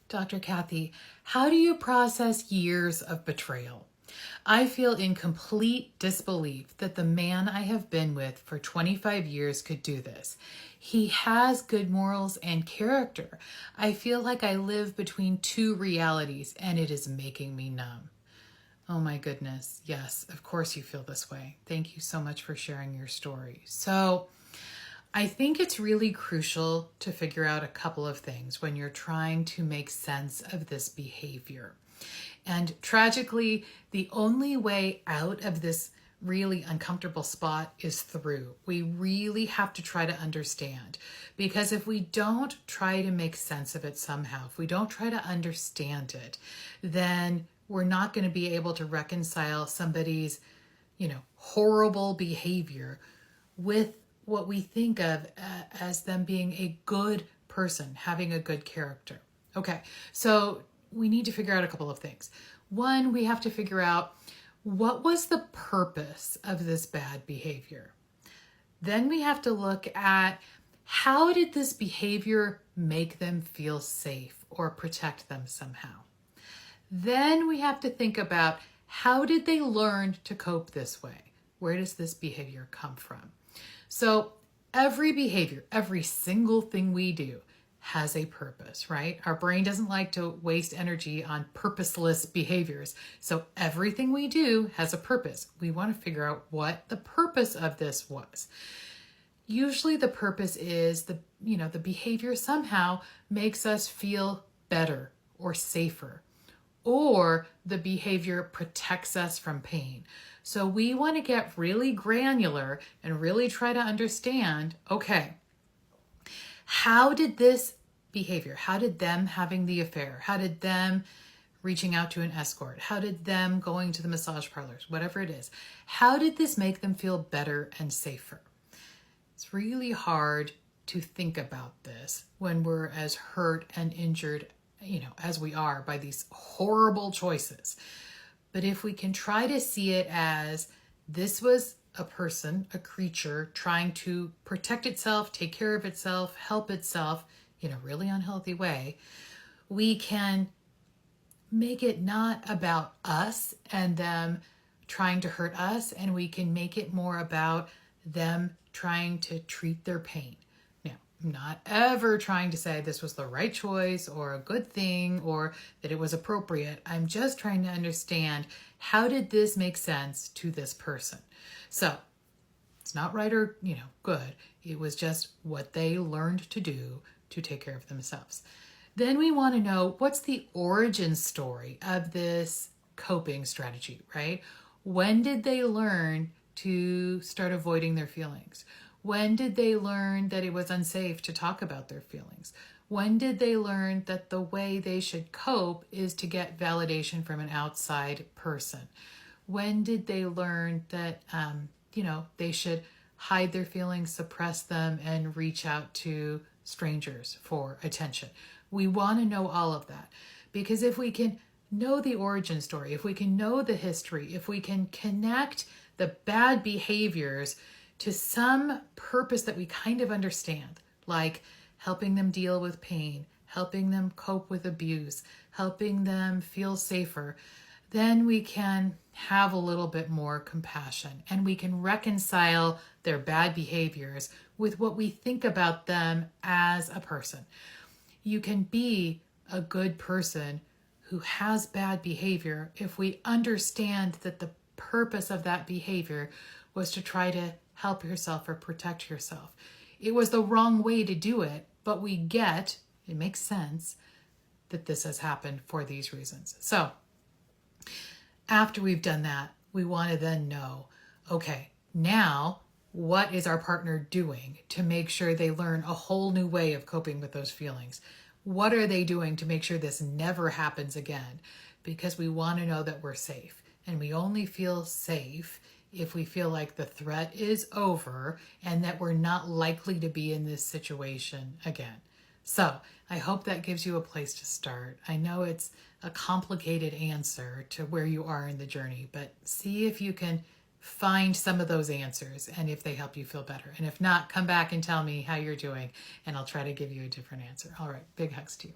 Dr. Kathy, how do you process years of betrayal? I feel in complete disbelief that the man I have been with for 25 years could do this. He has good morals and character. I feel like I live between two realities and it is making me numb. Oh my goodness. Yes, of course you feel this way. Thank you so much for sharing your story. So, I think it's really crucial to figure out a couple of things when you're trying to make sense of this behavior. And tragically, the only way out of this really uncomfortable spot is through. We really have to try to understand, because if we don't try to make sense of it somehow, if we don't try to understand it, then we're not going to be able to reconcile somebody's, horrible behavior with what we think of as them being a good person, having a good character. Okay, so we need to figure out a couple of things. One, we have to figure out what was the purpose of this bad behavior. Then we have to look at how did this behavior make them feel safe or protect them somehow. Then we have to think about how did they learn to cope this way? Where does this behavior come from? So every behavior, every single thing we do has a purpose, right? Our brain doesn't like to waste energy on purposeless behaviors. So everything we do has a purpose. We want to figure out what the purpose of this was. Usually the purpose is the behavior somehow makes us feel better or safer, or the behavior protects us from pain. So we want to get really granular and really try to understand, okay, how did this behavior, how did them having the affair, how did them reaching out to an escort, how did them going to the massage parlors, whatever it is, how did this make them feel better and safer? It's really hard to think about this when we're as hurt and injured, as we are by these horrible choices. But if we can try to see it as this was a person, a creature trying to protect itself, take care of itself, help itself in a really unhealthy way, we can make it not about us and them trying to hurt us, and we can make it more about them trying to treat their pain. I'm not ever trying to say this was the right choice or a good thing or that it was appropriate. I'm just trying to understand, how did this make sense to this person? So it's not right or, good. It was just what they learned to do to take care of themselves. Then we want to know, what's the origin story of this coping strategy, right? When did they learn to start avoiding their feelings? When did they learn that it was unsafe to talk about their feelings? When did they learn that the way they should cope is to get validation from an outside person? When did they learn that, they should hide their feelings, suppress them, and reach out to strangers for attention? We want to know all of that, because if we can know the origin story, if we can know the history, if we can connect the bad behaviors to some purpose that we kind of understand, like helping them deal with pain, helping them cope with abuse, helping them feel safer, then we can have a little bit more compassion and we can reconcile their bad behaviors with what we think about them as a person. You can be a good person who has bad behavior if we understand that the purpose of that behavior was to try to help yourself or protect yourself. It was the wrong way to do it, but it makes sense that this has happened for these reasons. So after we've done that, we want to then know, okay, now what is our partner doing to make sure they learn a whole new way of coping with those feelings? What are they doing to make sure this never happens again? Because we want to know that we're safe, and we only feel safe if we feel like the threat is over and that we're not likely to be in this situation again. So I hope that gives you a place to start. I know it's a complicated answer to where you are in the journey, but see if you can find some of those answers and if they help you feel better. And if not, come back and tell me how you're doing and I'll try to give you a different answer. All right, big hugs to you.